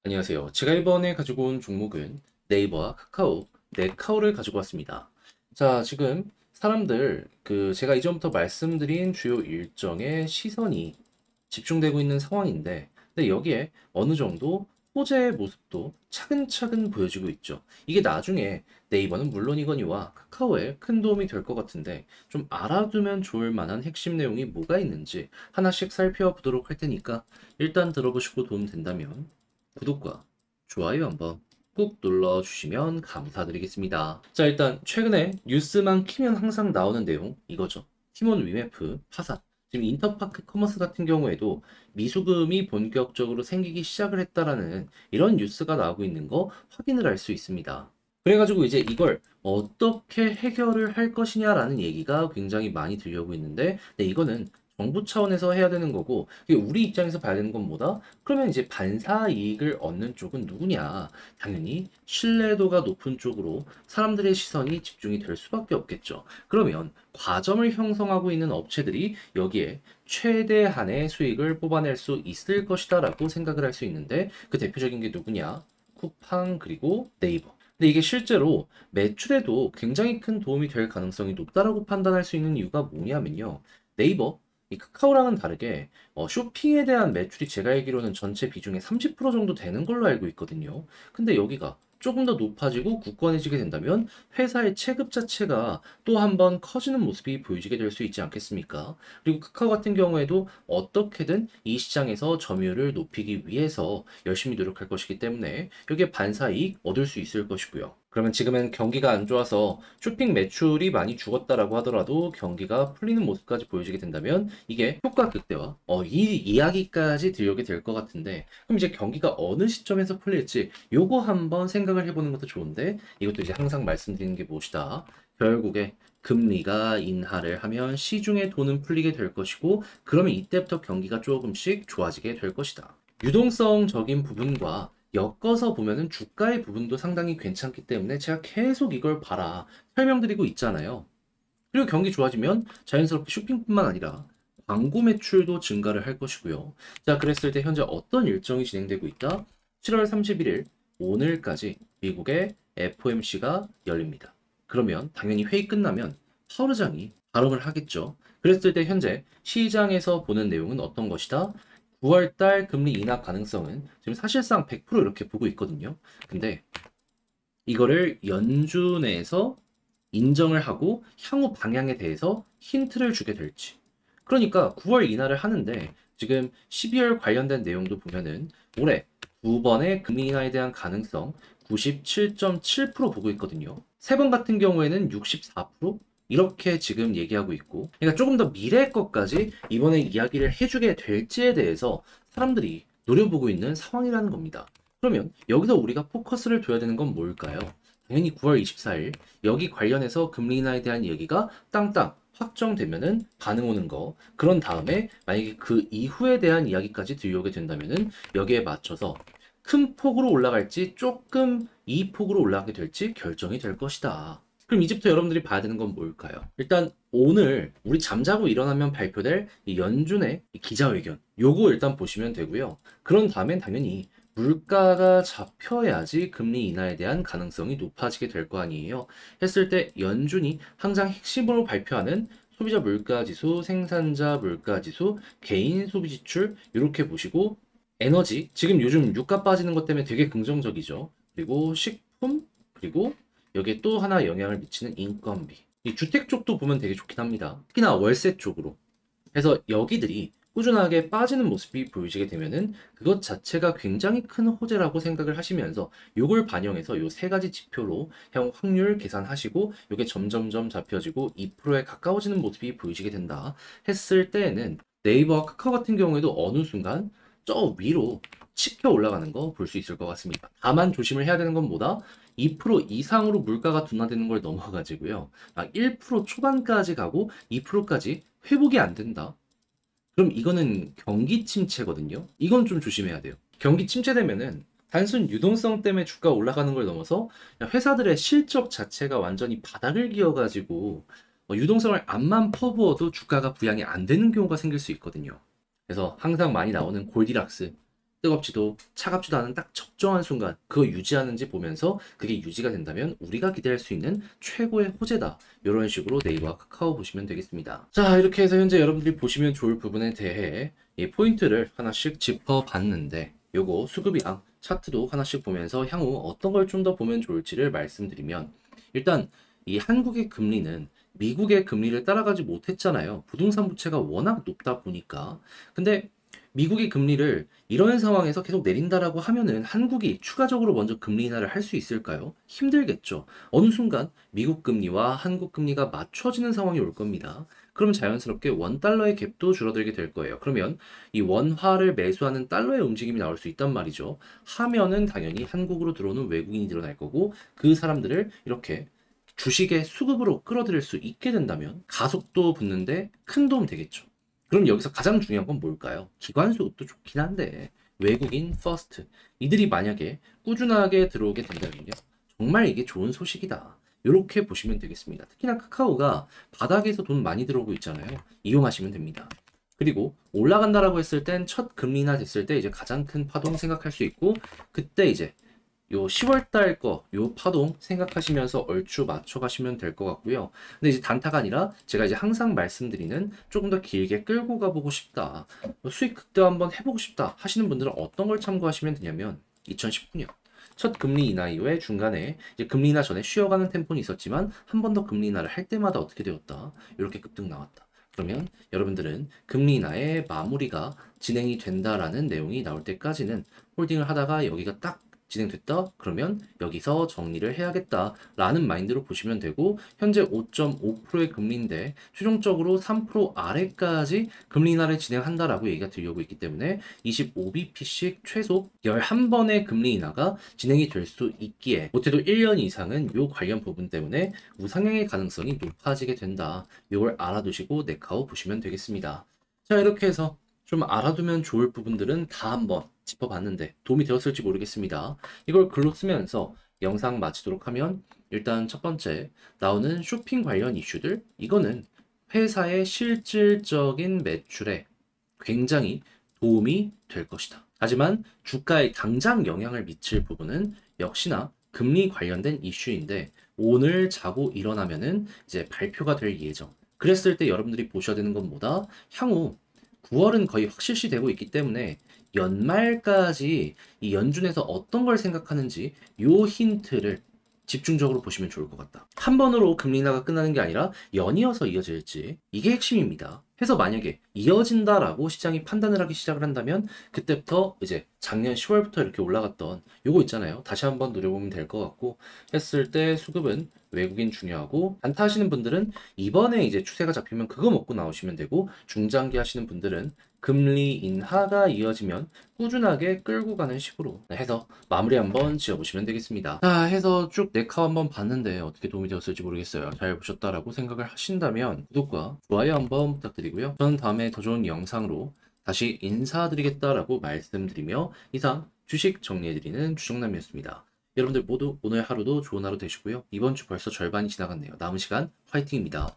안녕하세요. 제가 이번에 가지고 온 종목은 네이버와 카카오, 네카오를 가지고 왔습니다. 자, 지금 사람들, 제가 이전부터 말씀드린 주요 일정에 시선이 집중되고 있는 상황인데, 근데 여기에 어느 정도 호재의 모습도 차근차근 보여지고 있죠. 이게 나중에 네이버는 물론이거니와 카카오에 큰 도움이 될 것 같은데, 좀 알아두면 좋을 만한 핵심 내용이 뭐가 있는지 하나씩 살펴보도록 할 테니까, 일단 들어보시고 도움 된다면 구독과 좋아요 한번 꾹 눌러주시면 감사드리겠습니다. 자, 일단 최근에 뉴스만 키면 항상 나오는 내용 이거죠. 티몬 위메프 파산. 지금 인터파크 커머스 같은 경우에도 미수금이 본격적으로 생기기 시작을 했다라는 이런 뉴스가 나오고 있는 거 확인을 할 수 있습니다. 그래가지고 이제 이걸 어떻게 해결을 할 것이냐라는 얘기가 굉장히 많이 들려오고 있는데, 네, 이거는 정부 차원에서 해야 되는 거고, 이게 우리 입장에서 봐야 되는 건 뭐다? 그러면 이제 반사 이익을 얻는 쪽은 누구냐? 당연히 신뢰도가 높은 쪽으로 사람들의 시선이 집중이 될 수밖에 없겠죠. 그러면 과점을 형성하고 있는 업체들이 여기에 최대한의 수익을 뽑아낼 수 있을 것이다라고 생각을 할 수 있는데, 그 대표적인 게 누구냐? 쿠팡 그리고 네이버. 근데 이게 실제로 매출에도 굉장히 큰 도움이 될 가능성이 높다라고 판단할 수 있는 이유가 뭐냐면요. 네이버, 이 카카오랑은 다르게 쇼핑에 대한 매출이 제가 알기로는 전체 비중의 30% 정도 되는 걸로 알고 있거든요. 근데 여기가 조금 더 높아지고 굳건해지게 된다면 회사의 체급 자체가 또 한 번 커지는 모습이 보여지게 될 수 있지 않겠습니까? 그리고 카카오 같은 경우에도 어떻게든 이 시장에서 점유율을 높이기 위해서 열심히 노력할 것이기 때문에 여기에 반사이익 얻을 수 있을 것이고요. 그러면 지금은 경기가 안 좋아서 쇼핑 매출이 많이 죽었다라고 하더라도 경기가 풀리는 모습까지 보여지게 된다면 이게 효과 극대화, 이 이야기까지 들려오게 될 것 같은데, 그럼 이제 경기가 어느 시점에서 풀릴지 요거 한번 생각을 해보는 것도 좋은데, 이것도 이제 항상 말씀드리는 게 무엇이다. 결국에 금리가 인하를 하면 시중에 돈은 풀리게 될 것이고, 그러면 이때부터 경기가 조금씩 좋아지게 될 것이다. 유동성적인 부분과 엮어서 보면은 주가의 부분도 상당히 괜찮기 때문에 제가 계속 이걸 봐라 설명드리고 있잖아요. 그리고 경기 좋아지면 자연스럽게 쇼핑뿐만 아니라 광고 매출도 증가를 할 것이고요. 자, 그랬을 때 현재 어떤 일정이 진행되고 있다? 7월 31일 오늘까지 미국의 FOMC가 열립니다. 그러면 당연히 회의 끝나면 파월 의장이 발언을 하겠죠. 그랬을 때 현재 시장에서 보는 내용은 어떤 것이다? 9월 달 금리 인하 가능성은 지금 사실상 100% 이렇게 보고 있거든요. 근데 이거를 연준에서 인정을 하고 향후 방향에 대해서 힌트를 주게 될지. 그러니까 9월 인하를 하는데 지금 12월 관련된 내용도 보면은 올해 2번의 금리 인하에 대한 가능성 97.7% 보고 있거든요. 세 번 같은 경우에는 64% 이렇게 지금 얘기하고 있고, 그러니까 조금 더 미래 것까지 이번에 이야기를 해주게 될지에 대해서 사람들이 노려보고 있는 상황이라는 겁니다. 그러면 여기서 우리가 포커스를 둬야 되는 건 뭘까요? 당연히 9월 24일 여기 관련해서 금리 인하에 대한 얘기가 땅땅 확정되면은 반응 오는 거. 그런 다음에 만약에 그 이후에 대한 이야기까지 들려오게 된다면은 여기에 맞춰서 큰 폭으로 올라갈지 조금 이 폭으로 올라가게 될지 결정이 될 것이다. 그럼 이제부터 여러분들이 봐야 되는 건 뭘까요? 일단 오늘 우리 잠자고 일어나면 발표될 이 연준의 이 기자회견 요거 일단 보시면 되고요. 그런 다음엔 당연히 물가가 잡혀야지 금리 인하에 대한 가능성이 높아지게 될 거 아니에요. 했을 때 연준이 항상 핵심으로 발표하는 소비자 물가지수, 생산자 물가지수, 개인 소비 지출 이렇게 보시고, 에너지 지금 요즘 유가 빠지는 것 때문에 되게 긍정적이죠. 그리고 식품, 그리고 여기에 또 하나 영향을 미치는 인건비. 이 주택 쪽도 보면 되게 좋긴 합니다. 특히나 월세 쪽으로. 그래서 여기들이 꾸준하게 빠지는 모습이 보여지게 되면은 그것 자체가 굉장히 큰 호재라고 생각을 하시면서 요걸 반영해서 요 세 가지 지표로 향후 확률 계산하시고 요게 점점점 잡혀지고 2%에 가까워지는 모습이 보이시게 된다 했을 때에는 네이버와 카카오 같은 경우에도 어느 순간 저 위로 치켜 올라가는 거 볼 수 있을 것 같습니다. 다만 조심을 해야 되는 건 뭐다? 2% 이상으로 물가가 둔화되는 걸 넘어가지고요. 막 1% 초반까지 가고 2%까지 회복이 안 된다. 그럼 이거는 경기 침체거든요. 이건 좀 조심해야 돼요. 경기 침체되면은 단순 유동성 때문에 주가 올라가는 걸 넘어서 회사들의 실적 자체가 완전히 바닥을 기어가지고 유동성을 앞만 퍼부어도 주가가 부양이 안 되는 경우가 생길 수 있거든요. 그래서 항상 많이 나오는 골디락스. 뜨겁지도 차갑지도 않은 딱 적정한 순간 그거 유지하는지 보면서 그게 유지가 된다면 우리가 기대할 수 있는 최고의 호재다. 이런 식으로 네이버와 카카오 보시면 되겠습니다. 자, 이렇게 해서 현재 여러분들이 보시면 좋을 부분에 대해 이 포인트를 하나씩 짚어봤는데 요거 수급이랑 차트도 하나씩 보면서 향후 어떤 걸 좀 더 보면 좋을지를 말씀드리면, 일단 이 한국의 금리는 미국의 금리를 따라가지 못했잖아요. 부동산 부채가 워낙 높다 보니까. 근데 미국이 금리를 이런 상황에서 계속 내린다라고 하면은 한국이 추가적으로 먼저 금리 인하를 할 수 있을까요? 힘들겠죠. 어느 순간 미국 금리와 한국 금리가 맞춰지는 상황이 올 겁니다. 그럼 자연스럽게 원 달러의 갭도 줄어들게 될 거예요. 그러면 이 원화를 매수하는 달러의 움직임이 나올 수 있단 말이죠. 하면은 당연히 한국으로 들어오는 외국인이 늘어날 거고, 그 사람들을 이렇게 주식의 수급으로 끌어들일 수 있게 된다면 가속도 붙는데 큰 도움 되겠죠. 그럼 여기서 가장 중요한 건 뭘까요? 기관 수급도 좋긴 한데 외국인 퍼스트, 이들이 만약에 꾸준하게 들어오게 된다면요, 정말 이게 좋은 소식이다. 이렇게 보시면 되겠습니다. 특히나 카카오가 바닥에서 돈 많이 들어오고 있잖아요. 이용하시면 됩니다. 그리고 올라간다라고 했을 땐 첫 금리 인하 됐을 때 이제 가장 큰 파동 생각할 수 있고, 그때 이제 요 10월 달 거, 요 파동 생각하시면서 얼추 맞춰 가시면 될 것 같고요. 근데 이제 단타가 아니라 제가 이제 항상 말씀드리는 조금 더 길게 끌고 가보고 싶다, 수익 극대화 한번 해보고 싶다 하시는 분들은 어떤 걸 참고하시면 되냐면, 2019년 첫 금리 인하 이후에 중간에 이제 금리 인하 전에 쉬어가는 템포는 있었지만 한 번 더 금리 인하를 할 때마다 어떻게 되었다, 이렇게 급등 나왔다. 그러면 여러분들은 금리 인하의 마무리가 진행이 된다라는 내용이 나올 때까지는 홀딩을 하다가 여기가 딱 진행됐다? 그러면 여기서 정리를 해야겠다라는 마인드로 보시면 되고, 현재 5.5%의 금리인데 최종적으로 3% 아래까지 금리 인하를 진행한다라고 얘기가 들려오고 있기 때문에 25bp씩 최소 11번의 금리 인하가 진행이 될 수 있기에 못해도 1년 이상은 이 관련 부분 때문에 우상향의 가능성이 높아지게 된다. 이걸 알아두시고 네카오 보시면 되겠습니다. 자, 이렇게 해서 좀 알아두면 좋을 부분들은 다 한번 짚어봤는데 도움이 되었을지 모르겠습니다. 이걸 글로 쓰면서 영상 마치도록 하면, 일단 첫 번째 나오는 쇼핑 관련 이슈들, 이거는 회사의 실질적인 매출에 굉장히 도움이 될 것이다. 하지만 주가에 당장 영향을 미칠 부분은 역시나 금리 관련된 이슈인데 오늘 자고 일어나면은 이제 발표가 될 예정. 그랬을 때 여러분들이 보셔야 되는 건 뭐다? 향후 9월은 거의 확실시되고 있기 때문에 연말까지 이 연준에서 어떤 걸 생각하는지 요 힌트를 집중적으로 보시면 좋을 것 같다. 한 번으로 금리 인하가 끝나는 게 아니라 연이어서 이어질지, 이게 핵심입니다. 해서 만약에 이어진다라고 시장이 판단을 하기 시작을 한다면 그때부터 이제 작년 10월부터 이렇게 올라갔던 요거 있잖아요. 다시 한번 노려보면 될 것 같고, 했을 때 수급은 외국인 중요하고, 단타 하시는 분들은 이번에 이제 추세가 잡히면 그거 먹고 나오시면 되고, 중장기 하시는 분들은 금리 인하가 이어지면 꾸준하게 끌고 가는 식으로 해서 마무리 한번 지어보시면 되겠습니다. 자, 해서 쭉 네카오 한번 봤는데 어떻게 도움이 되었을지 모르겠어요. 잘 보셨다라고 생각을 하신다면 구독과 좋아요 한번 부탁드리고요. 저는 다음에 더 좋은 영상으로 다시 인사드리겠다라고 말씀드리며 이상 주식 정리해드리는 주정남이었습니다. 여러분들 모두 오늘 하루도 좋은 하루 되시고요. 이번 주 벌써 절반이 지나갔네요. 남은 시간 화이팅입니다.